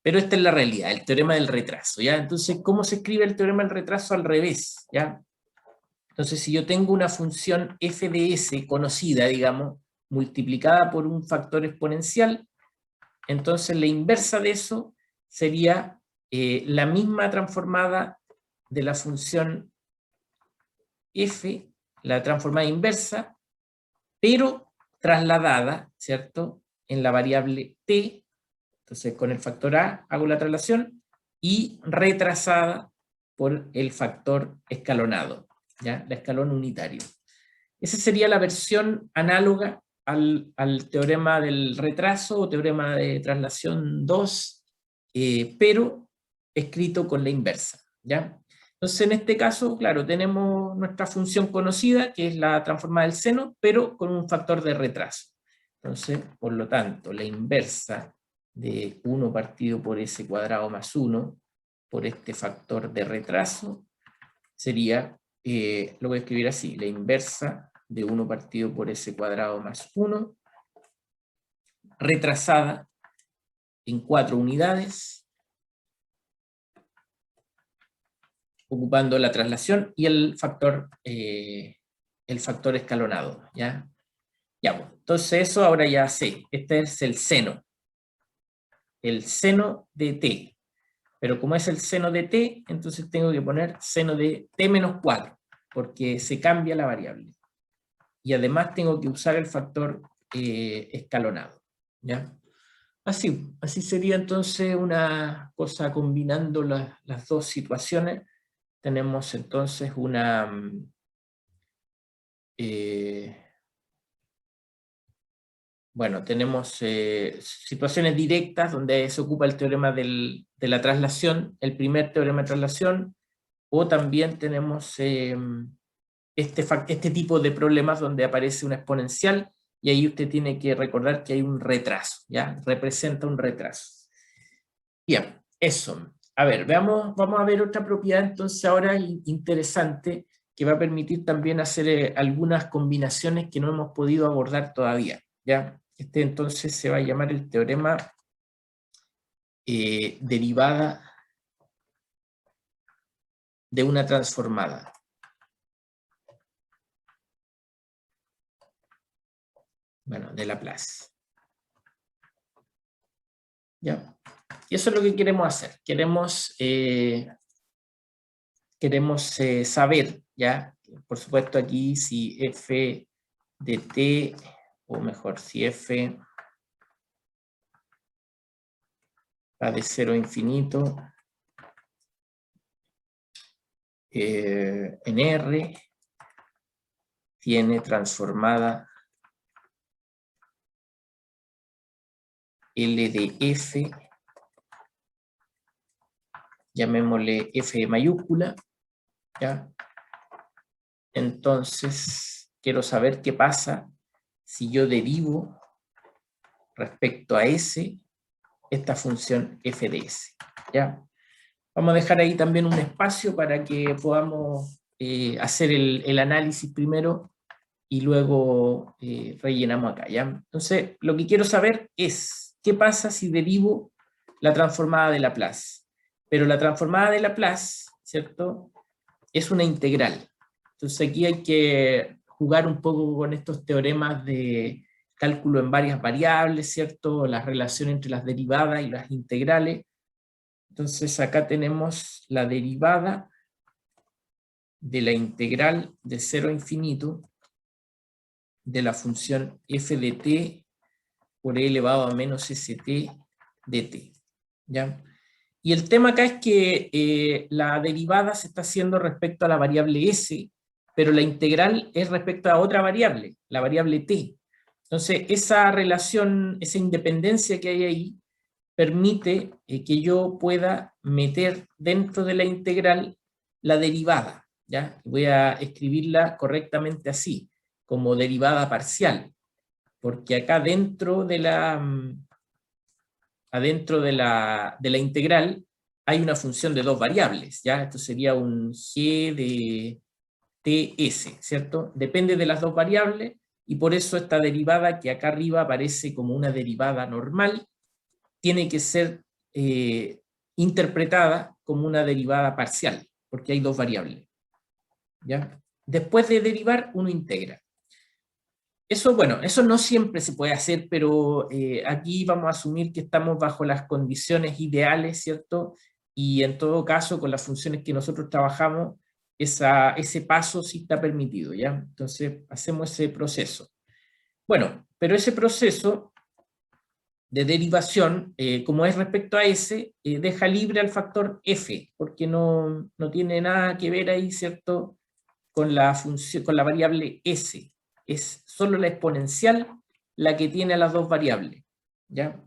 S1: Pero esta es la realidad, el teorema del retraso, ¿ya? Entonces, ¿cómo se escribe el teorema del retraso al revés, ¿ya? Entonces, si yo tengo una función f de s conocida, digamos, multiplicada por un factor exponencial, entonces la inversa de eso sería la misma transformada de la función f, la transformada inversa, pero trasladada, ¿cierto?, en la variable t. Entonces, con el factor a hago la traslación, y retrasada por el factor escalonado, ¿ya? La escalón unitario. Esa sería la versión análoga al teorema del retraso o teorema de traslación 2, pero escrito con la inversa, ¿ya? Entonces, en este caso, claro, tenemos nuestra función conocida, que es la transformada del seno, pero con un factor de retraso. Entonces, por lo tanto, la inversa de 1 partido por s cuadrado más 1 por este factor de retraso sería, lo voy a escribir así, la inversa de 1 partido por s cuadrado más 1 retrasada en 4 unidades, ocupando la traslación y el factor escalonado, ¿ya? Ya, pues, entonces eso ahora ya sé, este es el seno de t, pero como es el seno de t, entonces tengo que poner seno de t menos 4, porque se cambia la variable. Y además tengo que usar el factor escalonado, ¿ya? Así sería entonces una cosa combinando las dos situaciones. Tenemos entonces una... bueno, tenemos situaciones directas donde se ocupa el teorema de la traslación, el primer teorema de traslación, o también tenemos este tipo de problemas donde aparece una exponencial y ahí usted tiene que recordar que hay un retraso, ¿ya? Representa un retraso. Bien, eso. A ver, vamos a ver otra propiedad entonces ahora interesante que va a permitir también hacer algunas combinaciones que no hemos podido abordar todavía, ¿ya? Este entonces se va a llamar el teorema derivada de una transformada. Bueno, de Laplace. ¿Ya? Y eso es lo que queremos hacer. Queremos saber, ¿ya? Por supuesto aquí si f de t, o mejor, si f va de 0 a infinito en R, tiene transformada L de f, llamémosle f mayúscula, ¿ya? Entonces, quiero saber qué pasa si yo derivo respecto a S esta función f de s, ¿ya? Vamos a dejar ahí también un espacio para que podamos hacer el análisis primero y luego rellenamos acá, ¿ya? Entonces, lo que quiero saber es qué pasa si derivo la transformada de Laplace. Pero la transformada de Laplace, ¿cierto?, es una integral. Entonces aquí hay que jugar un poco con estos teoremas de cálculo en varias variables, ¿cierto? La relación entre las derivadas y las integrales. Entonces acá tenemos la derivada de la integral de 0 a infinito de la función f de t por e elevado a menos st de t, ¿ya? Y el tema acá es que la derivada se está haciendo respecto a la variable s, pero la integral es respecto a otra variable, la variable t. Entonces, esa relación, esa independencia que hay ahí, permite que yo pueda meter dentro de la integral la derivada, ¿ya? Voy a escribirla correctamente así, como derivada parcial, porque acá dentro de la integral hay una función de dos variables, ¿ya? Esto sería un g de ts, ¿cierto? Depende de las dos variables, y por eso esta derivada que acá arriba aparece como una derivada normal, tiene que ser interpretada como una derivada parcial, porque hay dos variables, ¿ya? Después de derivar, uno integra. Eso, bueno, eso no siempre se puede hacer, pero aquí vamos a asumir que estamos bajo las condiciones ideales, ¿cierto? Y en todo caso, con las funciones que nosotros trabajamos, ese paso sí está permitido, ¿ya? Entonces, hacemos ese proceso. Bueno, pero ese proceso de derivación, como es respecto a S, deja libre al factor F, porque no tiene nada que ver ahí, ¿cierto?, con la función, con la variable S. Es solo la exponencial la que tiene a las dos variables, ¿ya?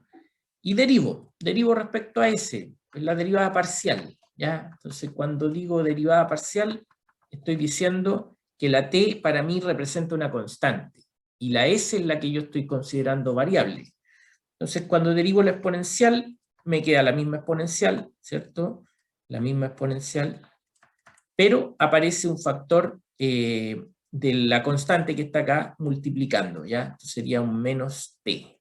S1: Y derivo respecto a S, es la derivada parcial, ¿ya? Entonces, cuando digo derivada parcial, estoy diciendo que la t para mí representa una constante, y la S es la que yo estoy considerando variable. Entonces, cuando derivo la exponencial, me queda la misma exponencial, ¿cierto? La misma exponencial, pero aparece un factor de la constante que está acá multiplicando, ¿ya? Entonces sería un menos t.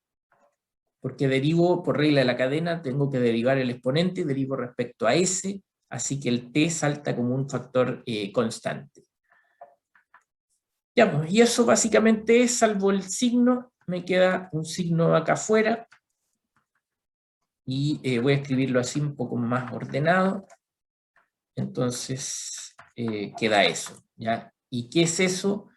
S1: Porque derivo, por regla de la cadena, tengo que derivar el exponente, derivo respecto a s, así que el t salta como un factor constante. Ya, pues, y eso básicamente es, salvo el signo, me queda un signo acá afuera, y voy a escribirlo así un poco más ordenado. Entonces queda eso, ¿ya? ¿Y qué es eso?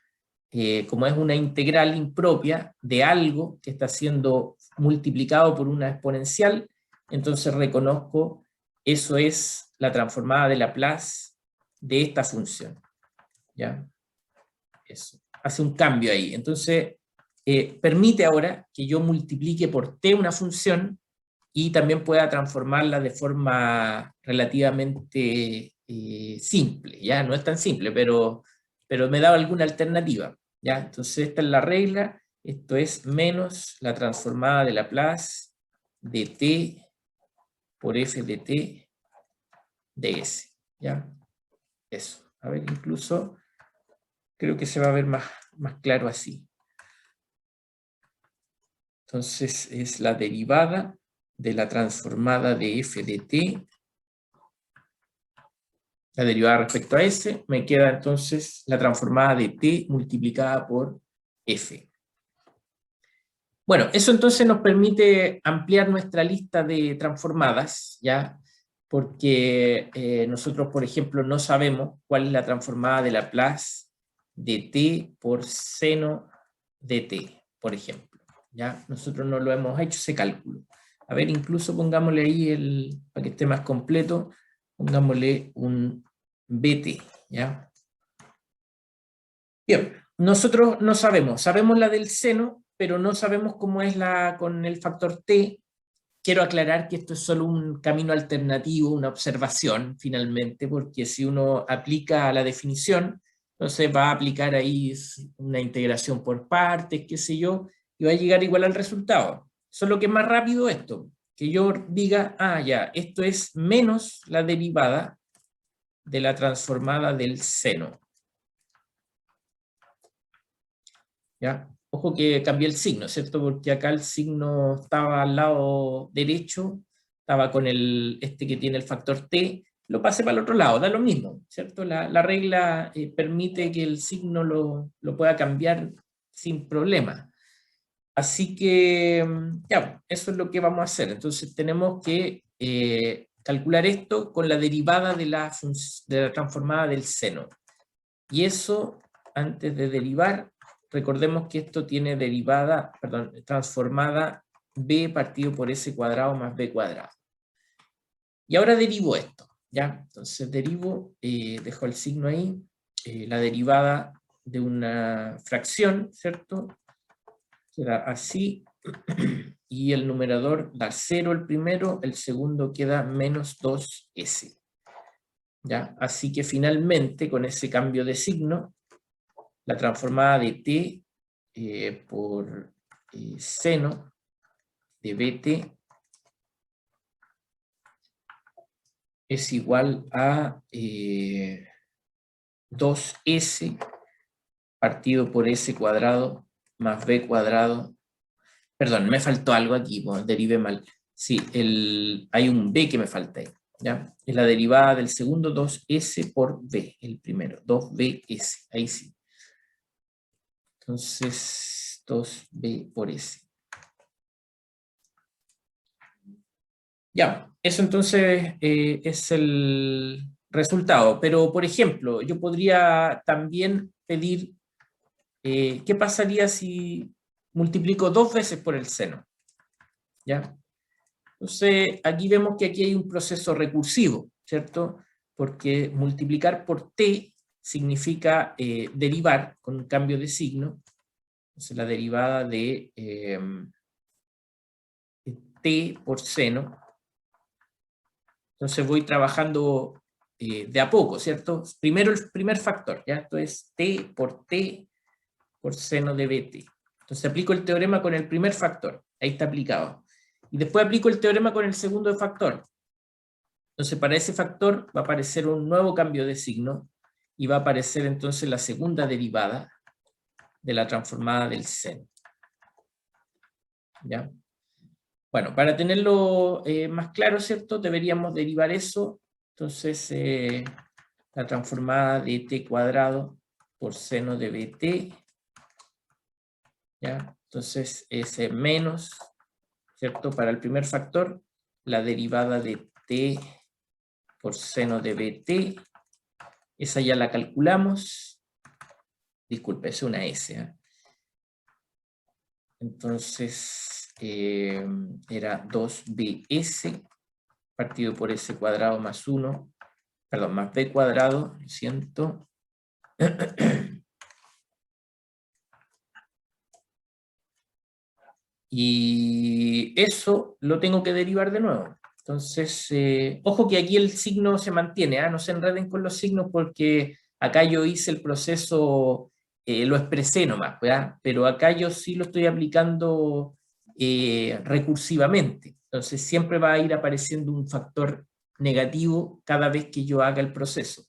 S1: Como es una integral impropia de algo que está siendo multiplicado por una exponencial, entonces reconozco eso es la transformada de Laplace de esta función, ¿ya? Eso. Hace un cambio ahí. Entonces permite ahora que yo multiplique por t una función y también pueda transformarla de forma relativamente simple, ¿ya? No es tan simple, pero me da alguna alternativa, ¿ya? Entonces esta es la regla, esto es menos la transformada de Laplace de t por f de t de s, ¿ya? Eso. A ver, incluso creo que se va a ver más claro así. Entonces es la derivada de la transformada de f de t, la derivada respecto a s, me queda entonces la transformada de t multiplicada por f. Bueno, eso entonces nos permite ampliar nuestra lista de transformadas, ¿ya? Porque nosotros, por ejemplo, no sabemos cuál es la transformada de Laplace de t por seno de t, por ejemplo, ¿ya? Nosotros no lo hemos hecho ese cálculo. A ver, incluso pongámosle ahí, para que esté más completo, pongámosle un bt, ¿ya? Bien, nosotros no sabemos la del seno, pero no sabemos cómo es con el factor t. Quiero aclarar que esto es solo un camino alternativo, una observación, finalmente, porque si uno aplica la definición, entonces va a aplicar ahí una integración por partes, qué sé yo, y va a llegar igual al resultado. Solo que es más rápido esto, que yo diga, ah, ya, esto es menos la derivada de la transformada del seno. ¿Ya? Ojo que cambié el signo, ¿cierto? Porque acá el signo estaba al lado derecho, estaba con este que tiene el factor t, lo pasé para el otro lado, da lo mismo, ¿cierto? La regla permite que el signo lo pueda cambiar sin problema. Así que, ya, eso es lo que vamos a hacer. Entonces tenemos que calcular esto con la derivada de la transformada del seno. Y eso, antes de derivar, recordemos que esto tiene derivada, perdón, transformada b partido por s cuadrado más b cuadrado. Y ahora derivo esto, ¿ya? Entonces derivo, dejo el signo ahí, la derivada de una fracción, ¿cierto? Queda así, y el numerador da 0 el primero, el segundo queda menos 2s. ¿Ya? Así que finalmente, con ese cambio de signo, la transformada de t por seno de bt es igual a 2s partido por s cuadrado más b cuadrado. Perdón, me faltó algo aquí, bueno, derivé mal. Sí, hay un b que me falta ahí, ¿ya? Es la derivada del segundo 2s por b, el primero, 2bs, ahí sí. Entonces, 2b por s. Ya, eso entonces es el resultado. Pero, por ejemplo, yo podría también pedir, ¿qué pasaría si multiplico 2 veces por el seno? ¿Ya? Entonces, aquí vemos que aquí hay un proceso recursivo, ¿cierto? Porque multiplicar por t significa derivar con un cambio de signo. Entonces, la derivada de t por seno. Entonces voy trabajando de a poco, ¿cierto? Primero el primer factor, ¿ya? Esto es t por seno de bt. Entonces aplico el teorema con el primer factor, ahí está aplicado. Y después aplico el teorema con el segundo factor. Entonces para ese factor va a aparecer un nuevo cambio de signo y va a aparecer entonces la segunda derivada de la transformada del seno. ¿Ya? Bueno, para tenerlo más claro, ¿cierto? Deberíamos derivar eso. Entonces, la transformada de t cuadrado por seno de bt, ¿ya? Entonces, es menos, ¿cierto? Para el primer factor, la derivada de t por seno de bt, esa ya la calculamos. Disculpe, es una s, ¿eh? Entonces, era 2bs partido por s cuadrado más 1, perdón, más b cuadrado, lo siento. Y eso lo tengo que derivar de nuevo. Entonces, ojo que aquí el signo se mantiene, ¿eh? No se enreden con los signos porque acá yo hice el proceso, lo expresé nomás, ¿verdad? Pero acá yo sí lo estoy aplicando recursivamente. Entonces siempre va a ir apareciendo un factor negativo cada vez que yo haga el proceso.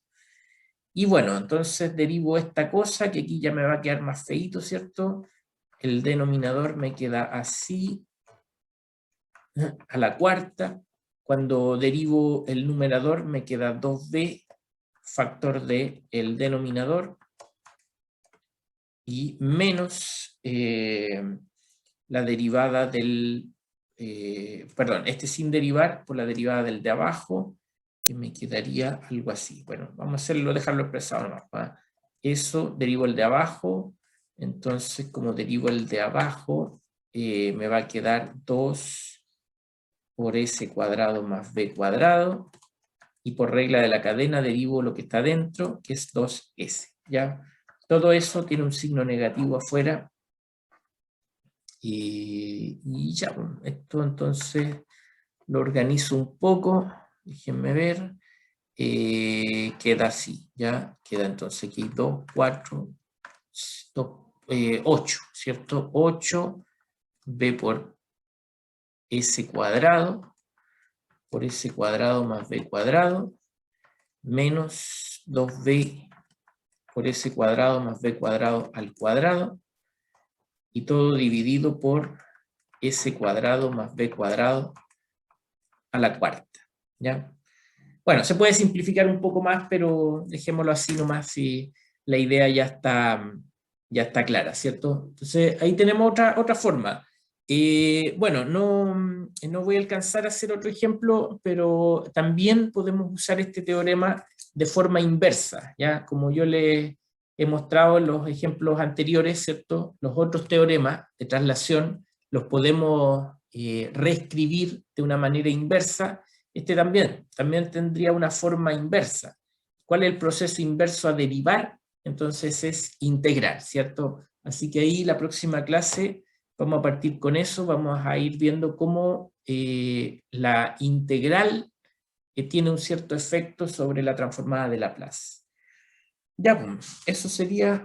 S1: Y bueno, entonces derivo esta cosa, que aquí ya me va a quedar más feíto, ¿cierto? El denominador me queda así, a la cuarta. Cuando derivo el numerador me queda 2b, factor de el denominador, y menos la derivada del, perdón, este sin derivar por la derivada del de abajo, que me quedaría algo así. Bueno, vamos a hacerlo, dejarlo expresado nomás, ¿va? Eso, derivo el de abajo, entonces como derivo el de abajo, me va a quedar 2 por s cuadrado más b cuadrado, y por regla de la cadena derivo lo que está dentro, que es 2s, ¿ya? Todo eso tiene un signo negativo afuera, y ya, esto entonces lo organizo un poco, déjenme ver, queda así, ¿ya? Queda entonces aquí 2, 4, 8, ¿cierto? 8 b por s cuadrado, por s cuadrado más b cuadrado, menos 2b por s cuadrado más b cuadrado al cuadrado, y todo dividido por s cuadrado más b cuadrado a la cuarta, ¿ya? Bueno, se puede simplificar un poco más, pero dejémoslo así nomás si la idea ya está clara, ¿cierto? Entonces, ahí tenemos otra forma. Bueno, no voy a alcanzar a hacer otro ejemplo, pero también podemos usar este teorema de forma inversa, ¿ya? Como yo les he mostrado en los ejemplos anteriores, ¿cierto? Los otros teoremas de traslación los podemos reescribir de una manera inversa. Este también tendría una forma inversa. ¿Cuál es el proceso inverso a derivar? Entonces es integrar, ¿cierto? Así que ahí la próxima clase vamos a partir con eso, vamos a ir viendo cómo la integral tiene un cierto efecto sobre la transformada de Laplace. Ya, pues, eso sería